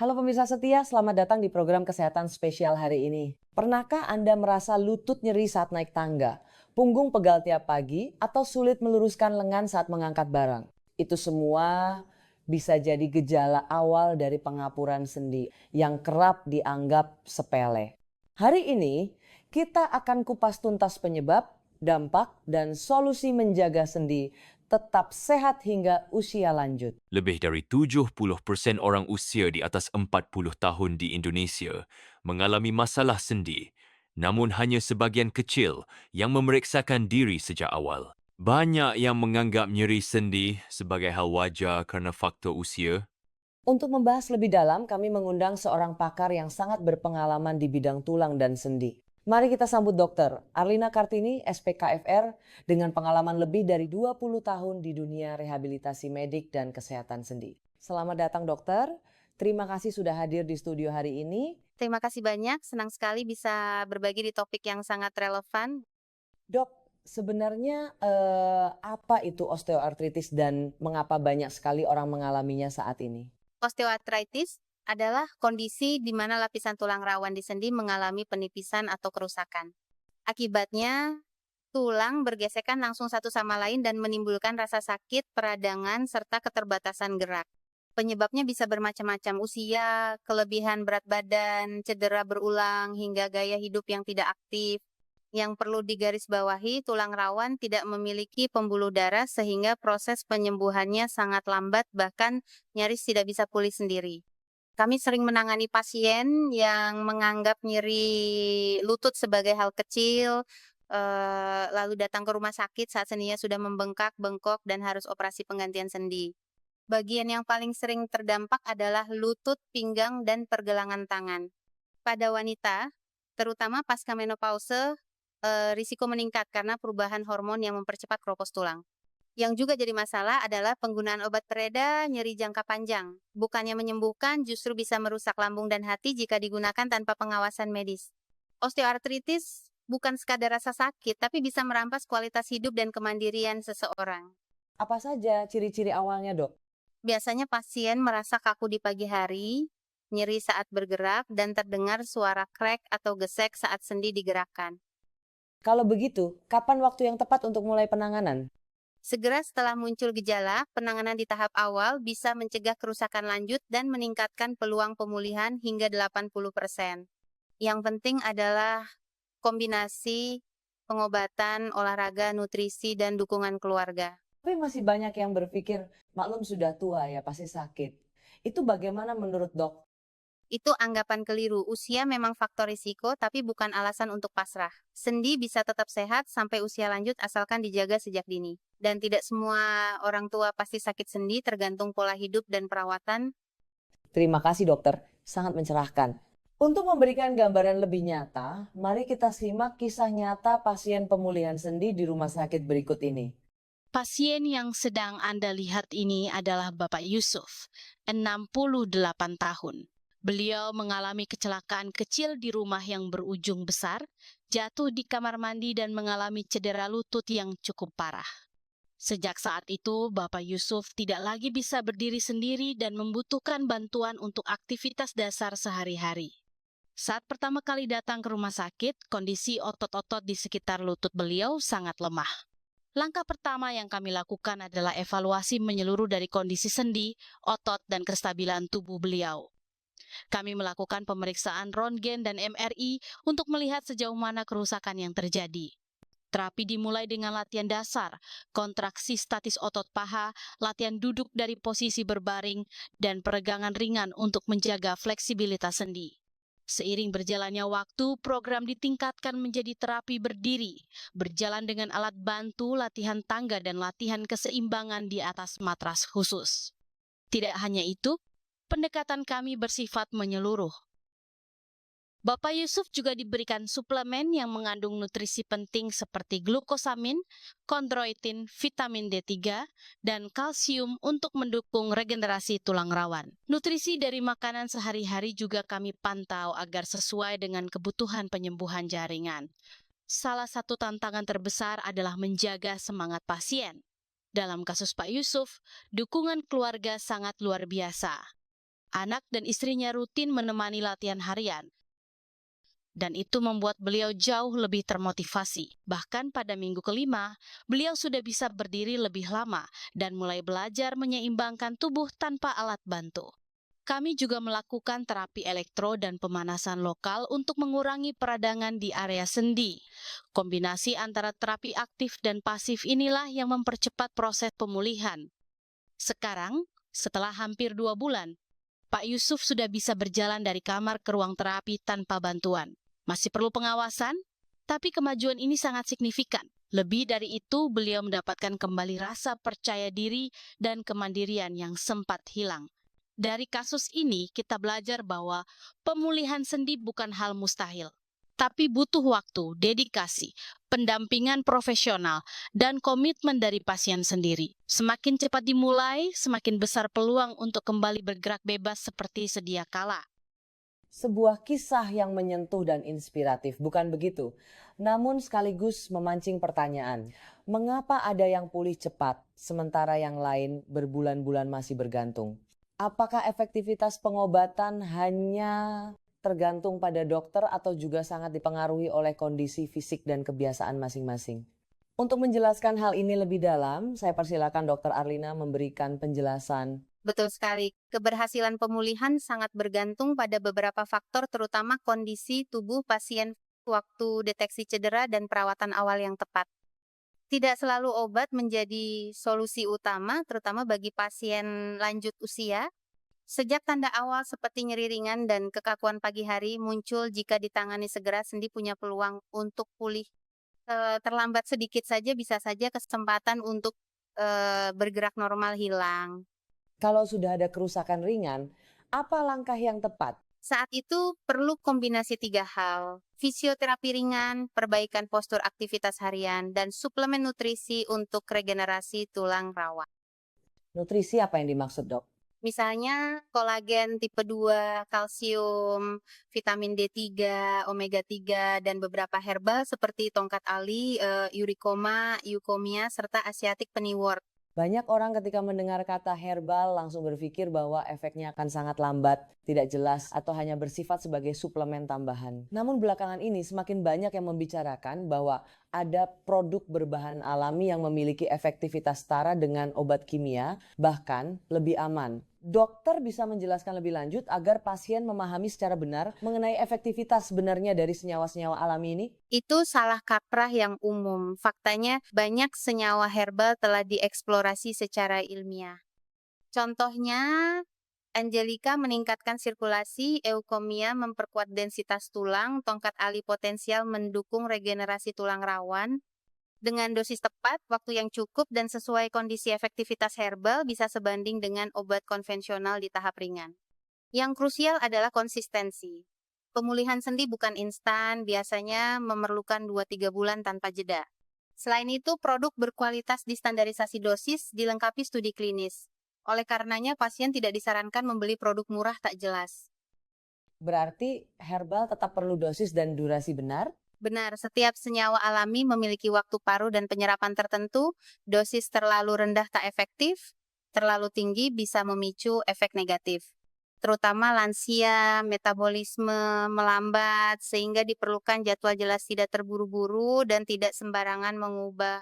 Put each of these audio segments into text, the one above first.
Halo pemirsa setia, selamat datang di program kesehatan spesial hari ini. Pernahkah Anda merasa lutut nyeri saat naik tangga, punggung pegal tiap pagi, atau sulit meluruskan lengan saat mengangkat barang? Itu semua bisa jadi gejala awal dari pengapuran sendi yang kerap dianggap sepele. Hari ini kita akan kupas tuntas penyebab, dampak, dan solusi menjaga sendi tetap sehat hingga usia lanjut. Lebih dari 70% orang usia di atas 40 tahun di Indonesia mengalami masalah sendi, namun hanya sebagian kecil yang memeriksakan diri sejak awal. Banyak yang menganggap nyeri sendi sebagai hal wajar kerana faktor usia. Untuk membahas lebih dalam, kami mengundang seorang pakar yang sangat berpengalaman di bidang tulang dan sendi. Mari kita sambut Dr. Arlina Kartini, SPKFR, dengan pengalaman lebih dari 20 tahun di dunia rehabilitasi medik dan kesehatan sendi. Selamat datang dokter, terima kasih sudah hadir di studio hari ini. Terima kasih banyak, senang sekali bisa berbagi di topik yang sangat relevan. Dok, sebenarnya apa itu osteoartritis dan mengapa banyak sekali orang mengalaminya saat ini? Osteoartritis adalah kondisi di mana lapisan tulang rawan di sendi mengalami penipisan atau kerusakan. Akibatnya, tulang bergesekan langsung satu sama lain dan menimbulkan rasa sakit, peradangan, serta keterbatasan gerak. Penyebabnya bisa bermacam-macam, usia, kelebihan berat badan, cedera berulang, hingga gaya hidup yang tidak aktif. Yang perlu digarisbawahi, tulang rawan tidak memiliki pembuluh darah sehingga proses penyembuhannya sangat lambat, bahkan nyaris tidak bisa pulih sendiri. Kami sering menangani pasien yang menganggap nyeri lutut sebagai hal kecil, lalu datang ke rumah sakit saat sendinya sudah membengkak, bengkok, dan harus operasi penggantian sendi. Bagian yang paling sering terdampak adalah lutut, pinggang, dan pergelangan tangan. Pada wanita, terutama pasca menopause, risiko meningkat karena perubahan hormon yang mempercepat keropos tulang. Yang juga jadi masalah adalah penggunaan obat pereda nyeri jangka panjang. Bukannya menyembuhkan, justru bisa merusak lambung dan hati jika digunakan tanpa pengawasan medis. Osteoartritis bukan sekadar rasa sakit, tapi bisa merampas kualitas hidup dan kemandirian seseorang. Apa saja ciri-ciri awalnya dok? Biasanya pasien merasa kaku di pagi hari, nyeri saat bergerak, dan terdengar suara krek atau gesek saat sendi digerakkan. Kalau begitu, kapan waktu yang tepat untuk mulai penanganan? Segera setelah muncul gejala, penanganan di tahap awal bisa mencegah kerusakan lanjut dan meningkatkan peluang pemulihan hingga 80%. Yang penting adalah kombinasi pengobatan, olahraga, nutrisi, dan dukungan keluarga. Tapi masih banyak yang berpikir, maklum sudah tua ya pasti sakit. Itu bagaimana menurut dok? Itu anggapan keliru. Usia memang faktor risiko, tapi bukan alasan untuk pasrah. Sendi bisa tetap sehat sampai usia lanjut asalkan dijaga sejak dini. Dan tidak semua orang tua pasti sakit sendi, tergantung pola hidup dan perawatan. Terima kasih dokter, sangat mencerahkan. Untuk memberikan gambaran lebih nyata, mari kita simak kisah nyata pasien pemulihan sendi di rumah sakit berikut ini. Pasien yang sedang Anda lihat ini adalah Bapak Yusuf, 68 tahun. Beliau mengalami kecelakaan kecil di rumah yang berujung besar, jatuh di kamar mandi dan mengalami cedera lutut yang cukup parah. Sejak saat itu, Bapak Yusuf tidak lagi bisa berdiri sendiri dan membutuhkan bantuan untuk aktivitas dasar sehari-hari. Saat pertama kali datang ke rumah sakit, kondisi otot-otot di sekitar lutut beliau sangat lemah. Langkah pertama yang kami lakukan adalah evaluasi menyeluruh dari kondisi sendi, otot, dan kestabilan tubuh beliau. Kami melakukan pemeriksaan röntgen dan MRI untuk melihat sejauh mana kerusakan yang terjadi. Terapi dimulai dengan latihan dasar, kontraksi statis otot paha, latihan duduk dari posisi berbaring, dan peregangan ringan untuk menjaga fleksibilitas sendi. Seiring berjalannya waktu, program ditingkatkan menjadi terapi berdiri, berjalan dengan alat bantu, latihan tangga, dan latihan keseimbangan di atas matras khusus. Tidak hanya itu, pendekatan kami bersifat menyeluruh. Bapak Yusuf juga diberikan suplemen yang mengandung nutrisi penting seperti glukosamin, kondroitin, vitamin D3, dan kalsium untuk mendukung regenerasi tulang rawan. Nutrisi dari makanan sehari-hari juga kami pantau agar sesuai dengan kebutuhan penyembuhan jaringan. Salah satu tantangan terbesar adalah menjaga semangat pasien. Dalam kasus Pak Yusuf, dukungan keluarga sangat luar biasa. Anak dan istrinya rutin menemani latihan harian. Dan itu membuat beliau jauh lebih termotivasi. Bahkan pada minggu kelima, beliau sudah bisa berdiri lebih lama dan mulai belajar menyeimbangkan tubuh tanpa alat bantu. Kami juga melakukan terapi elektro dan pemanasan lokal untuk mengurangi peradangan di area sendi. Kombinasi antara terapi aktif dan pasif inilah yang mempercepat proses pemulihan. Sekarang, setelah hampir 2 bulan, Pak Yusuf sudah bisa berjalan dari kamar ke ruang terapi tanpa bantuan. Masih perlu pengawasan, tapi kemajuan ini sangat signifikan. Lebih dari itu, beliau mendapatkan kembali rasa percaya diri dan kemandirian yang sempat hilang. Dari kasus ini, kita belajar bahwa pemulihan sendi bukan hal mustahil, tapi butuh waktu, dedikasi, pendampingan profesional, dan komitmen dari pasien sendiri. Semakin cepat dimulai, semakin besar peluang untuk kembali bergerak bebas seperti sedia kala. Sebuah kisah yang menyentuh dan inspiratif, bukan begitu? Namun sekaligus memancing pertanyaan, mengapa ada yang pulih cepat, sementara yang lain berbulan-bulan masih bergantung? Apakah efektivitas pengobatan hanya tergantung pada dokter atau juga sangat dipengaruhi oleh kondisi fisik dan kebiasaan masing-masing? Untuk menjelaskan hal ini lebih dalam, saya persilakan Dr. Arlina memberikan penjelasan. Betul sekali. Keberhasilan pemulihan sangat bergantung pada beberapa faktor, terutama kondisi tubuh pasien waktu deteksi cedera dan perawatan awal yang tepat. Tidak selalu obat menjadi solusi utama, terutama bagi pasien lanjut usia. Sejak tanda awal seperti nyeri ringan dan kekakuan pagi hari muncul jika ditangani segera, sendi punya peluang untuk pulih. Terlambat sedikit saja bisa saja kesempatan untuk bergerak normal hilang. Kalau sudah ada kerusakan ringan, apa langkah yang tepat? Saat itu perlu kombinasi 3 hal, fisioterapi ringan, perbaikan postur aktivitas harian, dan suplemen nutrisi untuk regenerasi tulang rawan. Nutrisi apa yang dimaksud, Dok? Misalnya kolagen tipe 2, kalsium, vitamin D3, omega 3, dan beberapa herbal seperti tongkat ali, Eurycoma, Eukomia, serta Asiatic Pennywort. Banyak orang ketika mendengar kata herbal langsung berpikir bahwa efeknya akan sangat lambat, tidak jelas, atau hanya bersifat sebagai suplemen tambahan. Namun belakangan ini semakin banyak yang membicarakan bahwa ada produk berbahan alami yang memiliki efektivitas setara dengan obat kimia, bahkan lebih aman. Dokter bisa menjelaskan lebih lanjut agar pasien memahami secara benar mengenai efektivitas sebenarnya dari senyawa-senyawa alami ini? Itu salah kaprah yang umum. Faktanya, banyak senyawa herbal telah dieksplorasi secara ilmiah. Contohnya, Angelica meningkatkan sirkulasi, Eukomia memperkuat densitas tulang, tongkat ali potensial mendukung regenerasi tulang rawan. Dengan dosis tepat, waktu yang cukup, dan sesuai kondisi efektivitas herbal bisa sebanding dengan obat konvensional di tahap ringan. Yang krusial adalah konsistensi. Pemulihan sendi bukan instan, biasanya memerlukan 2-3 bulan tanpa jeda. Selain itu, produk berkualitas distandarisasi dosis dilengkapi studi klinis. Oleh karenanya, pasien tidak disarankan membeli produk murah tak jelas. Berarti herbal tetap perlu dosis dan durasi benar? Benar, setiap senyawa alami memiliki waktu paruh dan penyerapan tertentu. Dosis terlalu rendah tak efektif, terlalu tinggi bisa memicu efek negatif. Terutama lansia, metabolisme melambat, sehingga diperlukan jadwal jelas, tidak terburu-buru, dan tidak sembarangan mengubah.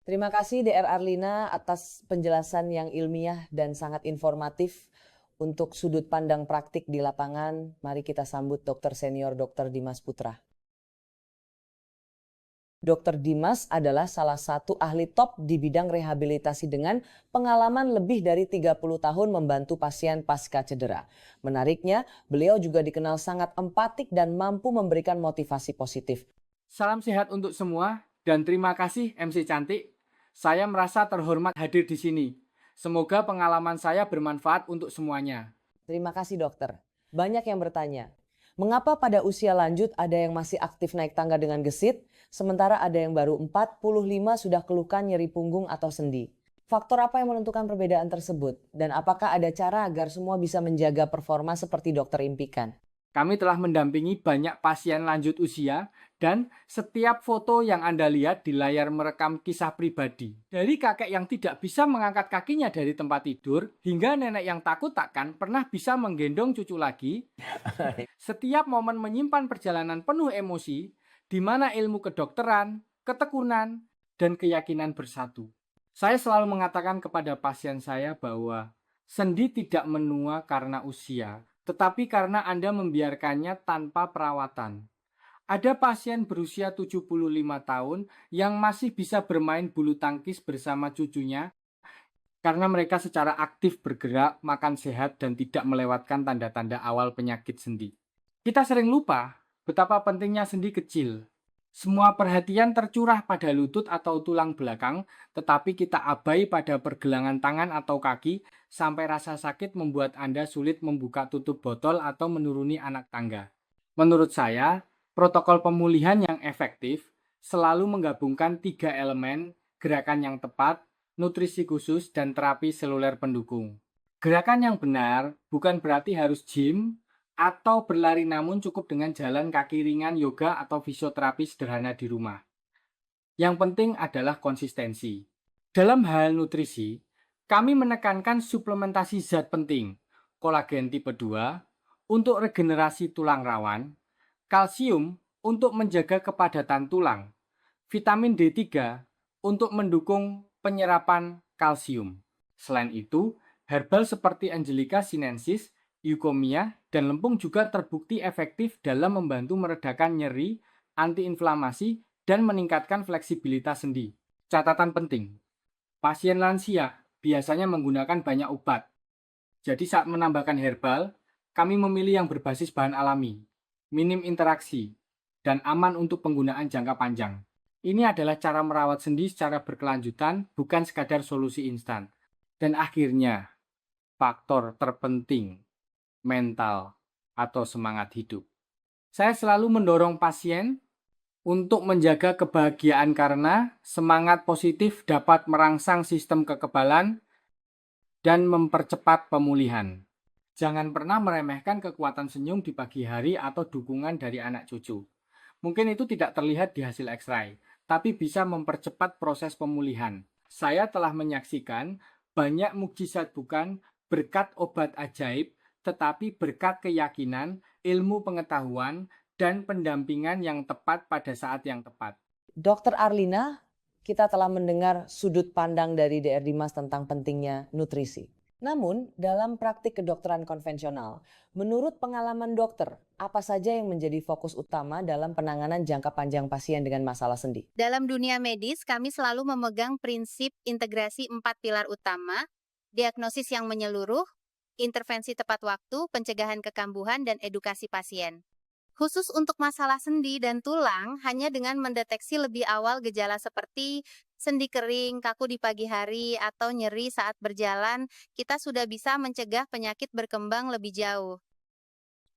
Terima kasih Dr. Arlina atas penjelasan yang ilmiah dan sangat informatif untuk sudut pandang praktik di lapangan. Mari kita sambut Dr. Senior Dr. Dimas Putra. Dr. Dimas adalah salah satu ahli top di bidang rehabilitasi dengan pengalaman lebih dari 30 tahun membantu pasien pasca cedera. Menariknya, beliau juga dikenal sangat empatik dan mampu memberikan motivasi positif. Salam sehat untuk semua dan terima kasih MC Cantik. Saya merasa terhormat hadir di sini. Semoga pengalaman saya bermanfaat untuk semuanya. Terima kasih dokter. Banyak yang bertanya, mengapa pada usia lanjut ada yang masih aktif naik tangga dengan gesit, sementara ada yang baru 45 sudah keluhkan nyeri punggung atau sendi? Faktor apa yang menentukan perbedaan tersebut? Dan apakah ada cara agar semua bisa menjaga performa seperti dokter impikan? Kami telah mendampingi banyak pasien lanjut usia dan setiap foto yang Anda lihat di layar merekam kisah pribadi. Dari kakek yang tidak bisa mengangkat kakinya dari tempat tidur hingga nenek yang takut takkan pernah bisa menggendong cucu lagi. Setiap momen menyimpan perjalanan penuh emosi di mana ilmu kedokteran, ketekunan, dan keyakinan bersatu. Saya selalu mengatakan kepada pasien saya bahwa sendi tidak menua karena usia, tetapi karena Anda membiarkannya tanpa perawatan. Ada pasien berusia 75 tahun yang masih bisa bermain bulu tangkis bersama cucunya karena mereka secara aktif bergerak, makan sehat, dan tidak melewatkan tanda-tanda awal penyakit sendi. Kita sering lupa betapa pentingnya sendi kecil. Semua perhatian tercurah pada lutut atau tulang belakang, tetapi kita abai pada pergelangan tangan atau kaki sampai rasa sakit membuat Anda sulit membuka tutup botol atau menuruni anak tangga. Menurut saya, protokol pemulihan yang efektif selalu menggabungkan 3 elemen: gerakan yang tepat, nutrisi khusus, dan terapi seluler pendukung. Gerakan yang benar bukan berarti harus gym atau berlari, namun cukup dengan jalan kaki ringan, yoga, atau fisioterapi sederhana di rumah. Yang penting adalah konsistensi. Dalam hal nutrisi, kami menekankan suplementasi zat penting, kolagen tipe 2 untuk regenerasi tulang rawan, kalsium untuk menjaga kepadatan tulang, vitamin D3 untuk mendukung penyerapan kalsium. Selain itu, herbal seperti Angelica sinensis, Eukomia, dan lempung juga terbukti efektif dalam membantu meredakan nyeri, antiinflamasi, dan meningkatkan fleksibilitas sendi. Catatan penting, pasien lansia biasanya menggunakan banyak obat. Jadi saat menambahkan herbal, kami memilih yang berbasis bahan alami, minim interaksi, dan aman untuk penggunaan jangka panjang. Ini adalah cara merawat sendi secara berkelanjutan, bukan sekadar solusi instan. Dan akhirnya, faktor terpenting, mental atau semangat hidup. Saya selalu mendorong pasien untuk menjaga kebahagiaan karena semangat positif dapat merangsang sistem kekebalan dan mempercepat pemulihan. Jangan pernah meremehkan kekuatan senyum di pagi hari atau dukungan dari anak cucu. Mungkin itu tidak terlihat di hasil X-ray, tapi bisa mempercepat proses pemulihan. Saya telah menyaksikan banyak mukjizat bukan berkat obat ajaib, tetapi berkat keyakinan, ilmu pengetahuan, dan pendampingan yang tepat pada saat yang tepat. Dr. Arlina, kita telah mendengar sudut pandang dari Dr. Dimas tentang pentingnya nutrisi. Namun, dalam praktik kedokteran konvensional, menurut pengalaman dokter, apa saja yang menjadi fokus utama dalam penanganan jangka panjang pasien dengan masalah sendi? Dalam dunia medis, kami selalu memegang prinsip integrasi 4 pilar utama: diagnosis yang menyeluruh, intervensi tepat waktu, pencegahan kekambuhan, dan edukasi pasien. Khusus untuk masalah sendi dan tulang, hanya dengan mendeteksi lebih awal gejala seperti sendi kering, kaku di pagi hari, atau nyeri saat berjalan, kita sudah bisa mencegah penyakit berkembang lebih jauh.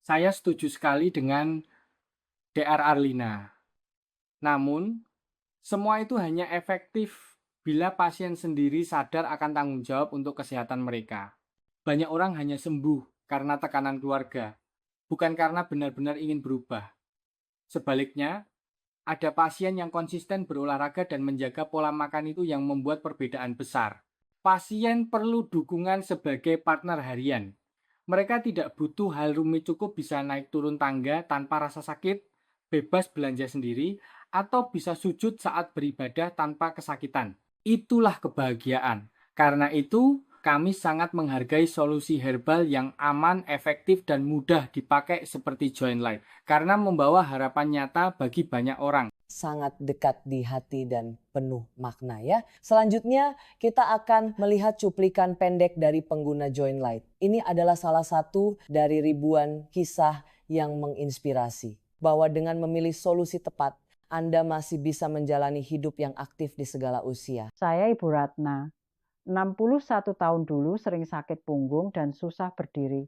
Saya setuju sekali dengan Dr. Arlina. Namun, semua itu hanya efektif bila pasien sendiri sadar akan tanggung jawab untuk kesehatan mereka. Banyak orang hanya sembuh karena tekanan keluarga, bukan karena benar-benar ingin berubah. Sebaliknya, ada pasien yang konsisten berolahraga dan menjaga pola makan itu yang membuat perbedaan besar. Pasien perlu dukungan sebagai partner harian. Mereka tidak butuh hal rumit, cukup bisa naik turun tangga tanpa rasa sakit, bebas belanja sendiri, atau bisa sujud saat beribadah tanpa kesakitan. Itulah kebahagiaan. Karena itu, kami sangat menghargai solusi herbal yang aman, efektif, dan mudah dipakai seperti Joint Light, karena membawa harapan nyata bagi banyak orang. Sangat dekat di hati dan penuh makna ya. Selanjutnya kita akan melihat cuplikan pendek dari pengguna Joint Light. Ini adalah salah satu dari ribuan kisah yang menginspirasi. Bahwa dengan memilih solusi tepat, Anda masih bisa menjalani hidup yang aktif di segala usia. Saya Ibu Ratna, 61 tahun dulu sering sakit punggung dan susah berdiri.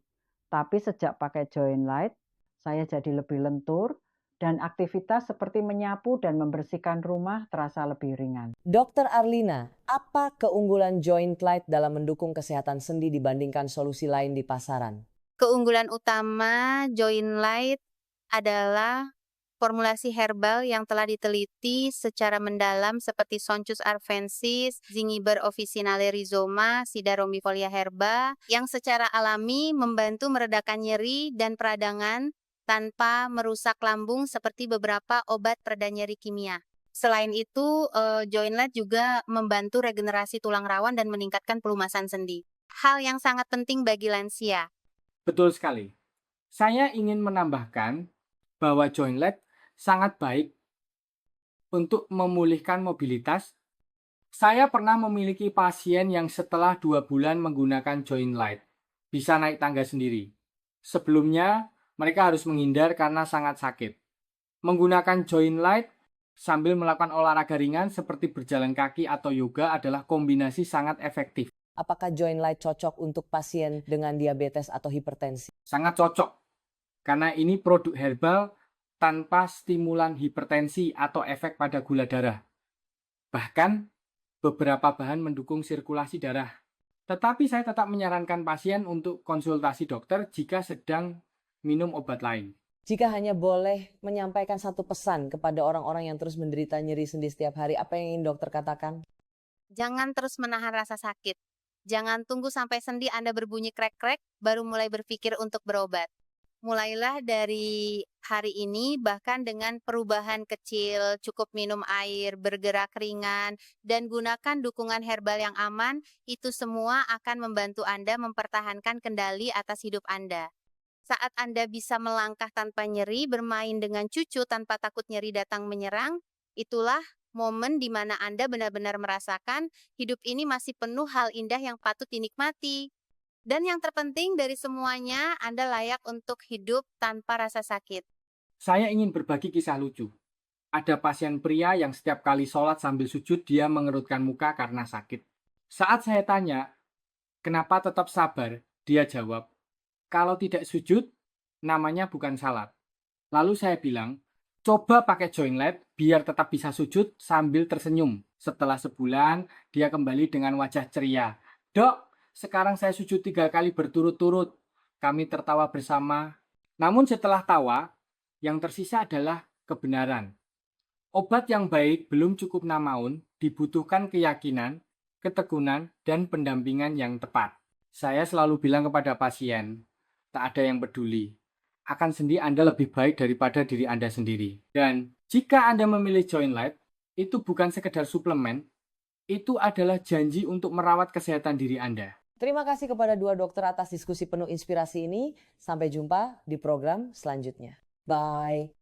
Tapi sejak pakai Joint Light, saya jadi lebih lentur dan aktivitas seperti menyapu dan membersihkan rumah terasa lebih ringan. Dr. Arlina, apa keunggulan Joint Light dalam mendukung kesehatan sendi dibandingkan solusi lain di pasaran? Keunggulan utama Joint Light adalah formulasi herbal yang telah diteliti secara mendalam seperti Sonchus arvensis, Zingiber officinale rhizoma, Sida rombifolia herba, yang secara alami membantu meredakan nyeri dan peradangan tanpa merusak lambung seperti beberapa obat pereda nyeri kimia. Selain itu, Joint Light juga membantu regenerasi tulang rawan dan meningkatkan pelumasan sendi. Hal yang sangat penting bagi lansia. Betul sekali. Saya ingin menambahkan bahwa Joint Light sangat baik untuk memulihkan mobilitas. Saya pernah memiliki pasien yang setelah 2 bulan menggunakan Joint Light bisa naik tangga sendiri. Sebelumnya, mereka harus menghindar karena sangat sakit. Menggunakan Joint Light sambil melakukan olahraga ringan seperti berjalan kaki atau yoga adalah kombinasi sangat efektif. Apakah Joint Light cocok untuk pasien dengan diabetes atau hipertensi? Sangat cocok, karena ini produk herbal tanpa stimulan hipertensi atau efek pada gula darah. Bahkan, beberapa bahan mendukung sirkulasi darah. Tetapi saya tetap menyarankan pasien untuk konsultasi dokter jika sedang minum obat lain. Jika hanya boleh menyampaikan satu pesan kepada orang-orang yang terus menderita nyeri sendi setiap hari, apa yang ingin dokter katakan? Jangan terus menahan rasa sakit. Jangan tunggu sampai sendi Anda berbunyi krek-krek, baru mulai berpikir untuk berobat. Mulailah dari hari ini, bahkan dengan perubahan kecil, cukup minum air, bergerak ringan, dan gunakan dukungan herbal yang aman, itu semua akan membantu Anda mempertahankan kendali atas hidup Anda. Saat Anda bisa melangkah tanpa nyeri, bermain dengan cucu tanpa takut nyeri datang menyerang, itulah momen di mana Anda benar-benar merasakan hidup ini masih penuh hal indah yang patut dinikmati. Dan yang terpenting dari semuanya, Anda layak untuk hidup tanpa rasa sakit. Saya ingin berbagi kisah lucu. Ada pasien pria yang setiap kali sholat sambil sujud dia mengerutkan muka karena sakit. Saat saya tanya, kenapa tetap sabar? Dia jawab, kalau tidak sujud, namanya bukan salat. Lalu saya bilang, coba pakai Joint Light biar tetap bisa sujud sambil tersenyum. Setelah sebulan, dia kembali dengan wajah ceria. Dok, sekarang saya sujud 3 kali berturut-turut. Kami tertawa bersama. Namun setelah tawa, yang tersisa adalah kebenaran. Obat yang baik belum cukup namaun, dibutuhkan keyakinan, ketekunan, dan pendampingan yang tepat. Saya selalu bilang kepada pasien, tak ada yang peduli. Akan sendi Anda lebih baik daripada diri Anda sendiri. Dan jika Anda memilih Joint Light, itu bukan sekedar suplemen, itu adalah janji untuk merawat kesehatan diri Anda. Terima kasih kepada dua dokter atas diskusi penuh inspirasi ini. Sampai jumpa di program selanjutnya. Bye.